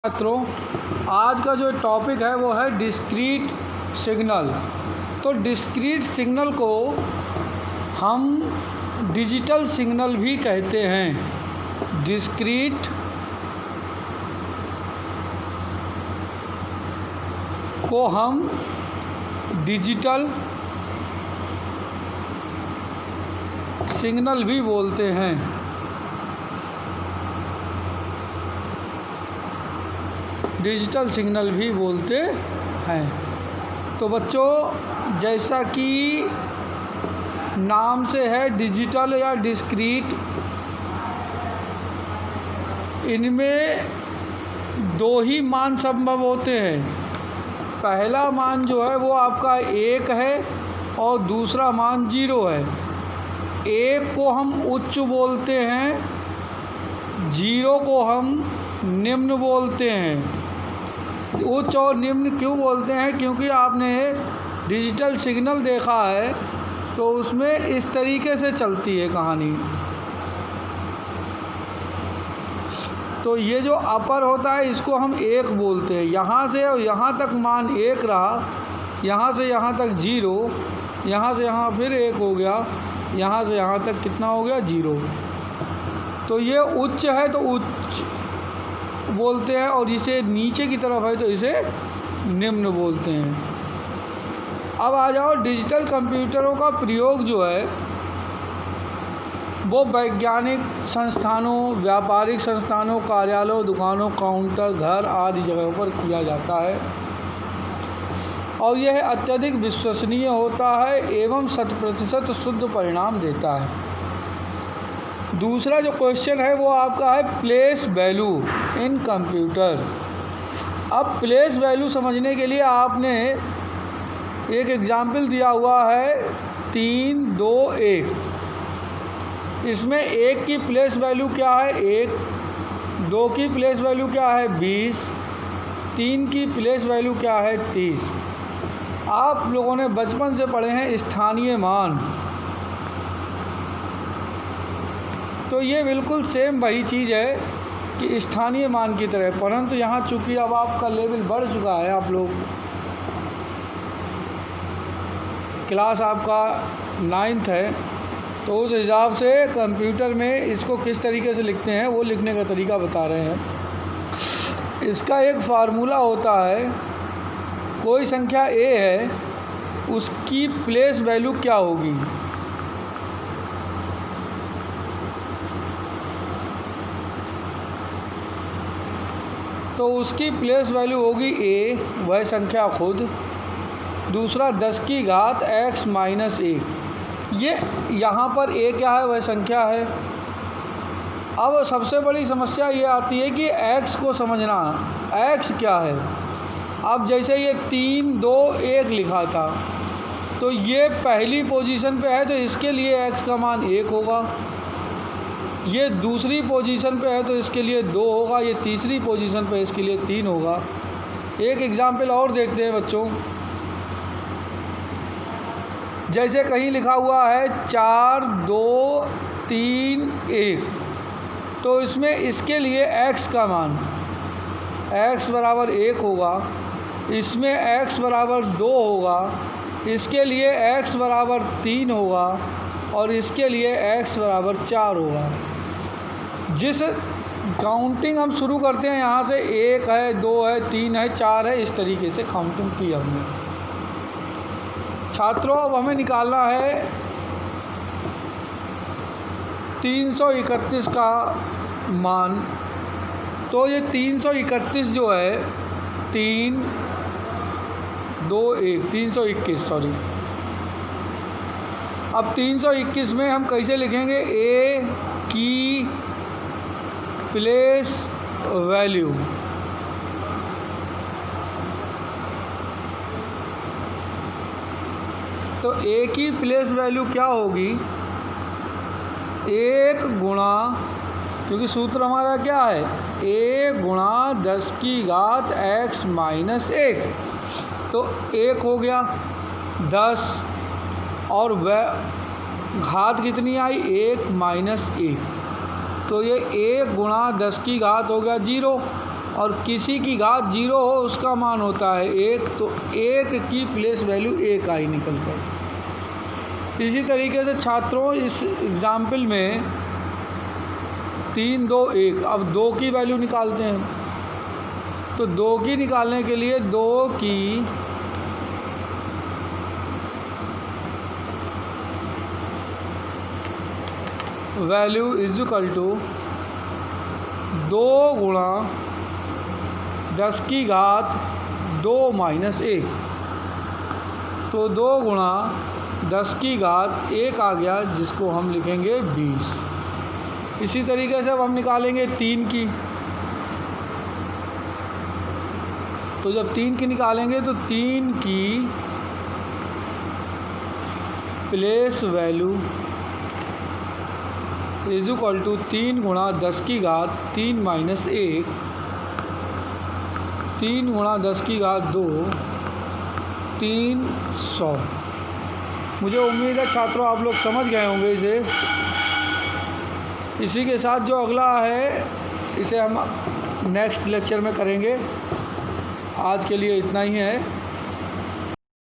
छात्रों, आज का जो टॉपिक है वो है डिस्क्रीट सिग्नल। तो डिस्क्रीट सिग्नल को हम डिजिटल सिग्नल भी कहते हैं। डिस्क्रीट को हम डिजिटल सिग्नल भी बोलते हैं। डिजिटल सिग्नल भी बोलते हैं। तो बच्चों, जैसा कि नाम से है डिजिटल या डिस्क्रीट, इनमें दो ही मान संभव होते हैं। पहला मान जो है वो आपका 1 है और दूसरा मान 0 है। 1 को हम उच्च बोलते हैं, 0 को हम निम्न बोलते हैं। उच्च और निम्न क्यों बोलते हैं? क्योंकि आपने डिजिटल सिग्नल देखा है तो उसमें इस तरीके से चलती है कहानी। तो ये जो अपर होता है इसको हम 1 बोलते हैं। यहाँ से और यहाँ तक मान 1 रहा, यहाँ से यहाँ तक 0, यहाँ से यहाँ फिर 1 हो गया, यहाँ से यहाँ तक कितना हो गया? 0। तो ये उच्च है तो उच्च बोलते हैं, और इसे नीचे की तरफ है तो इसे निम्न बोलते हैं। अब आ जाओ, डिजिटल कंप्यूटरों का प्रयोग जो है वो वैज्ञानिक संस्थानों, व्यापारिक संस्थानों, कार्यालयों, दुकानों, काउंटर, घर आदि जगहों पर किया जाता है और यह अत्यधिक विश्वसनीय होता है एवं 100% शुद्ध परिणाम देता है। दूसरा जो क्वेश्चन है वो आपका है प्लेस वैल्यू इन कंप्यूटर। अब प्लेस वैल्यू समझने के लिए आपने एक एग्जाम्पल दिया हुआ है 3, 2, 1। इसमें 1 की प्लेस वैल्यू क्या है? 1। 2 की प्लेस वैल्यू क्या है? 20। 3 की प्लेस वैल्यू क्या है? 30। आप लोगों ने बचपन से पढ़े हैं स्थानीय मान, तो ये बिल्कुल सेम वही चीज़ है कि स्थानीय मान की तरह, परंतु यहाँ चूँकि अब आपका लेवल बढ़ चुका है, आप लोग क्लास आपका 9th है, तो उस हिसाब से कंप्यूटर में इसको किस तरीके से लिखते हैं वो लिखने का तरीका बता रहे हैं। इसका एक फार्मूला होता है, कोई संख्या A है उसकी प्लेस वैल्यू क्या होगी? तो उसकी प्लेस वैल्यू होगी A, वह संख्या खुद, दूसरा 10 की घात x माइनस 1। ये यहाँ पर A क्या है? वह संख्या है। अब सबसे बड़ी समस्या ये आती है कि x को समझना, x क्या है। अब जैसे ये 3, 2, 1 लिखा था, तो ये पहली पोजीशन पे है तो इसके लिए x का मान 1 होगा। ये दूसरी पोजीशन पे है तो इसके लिए 2 होगा। ये तीसरी पोजीशन पे इसके लिए 3 होगा। एक एग्जाम्पल और देखते हैं बच्चों। जैसे कहीं लिखा हुआ है 4, 2, 3, 1, तो इसमें इसके लिए x का मान x बराबर 1 होगा, इसमें x बराबर 2 होगा, इसके लिए x बराबर 3 होगा और इसके लिए x बराबर 4 होगा। जिस काउंटिंग हम शुरू करते हैं यहाँ से 1 है, 2 है, 3 है, 4 है, इस तरीके से काउंटिंग की हमने। छात्रों, अब हमें निकालना है 331 का मान। तो ये 331 जो है 3, 2, 1, 321 सॉरी। अब 321 में हम कैसे लिखेंगे? A की प्लेस वैल्यू, तो A की प्लेस वैल्यू क्या होगी? 1 गुणा, क्योंकि सूत्र हमारा क्या है? 1 गुणा 10 की घात x माइनस 1। तो 1 हो गया 10 और वह घात कितनी आई? 1 माइनस 1। तो ये 1 गुणा 10 की घात हो गया 0। और किसी की घात 0 हो उसका मान होता है 1, तो 1 की प्लेस वैल्यू 1 आई निकल कर। इसी तरीके से छात्रों इस एग्ज़ाम्पल में 3, 2, 1, अब 2 की वैल्यू निकालते हैं। तो 2 की निकालने के लिए 2 की वैल्यू इज इक्वल टू 2 गुणा 10 की घात 2 माइनस 1। तो 2 गुणा 10 की घात 1 आ गया, जिसको हम लिखेंगे 20। इसी तरीके से अब हम निकालेंगे 3 की। तो जब 3 की निकालेंगे तो 3 की place value is equal to 3 गुणा 10 की घात 3 माइनस 1, 3 गुणा 10 की घात 2, 300। मुझे उम्मीद है छात्रों आप लोग समझ गए होंगे इसे। इसी के साथ जो अगला है इसे हम नेक्स्ट लेक्चर में करेंगे। आज के लिए इतना ही है।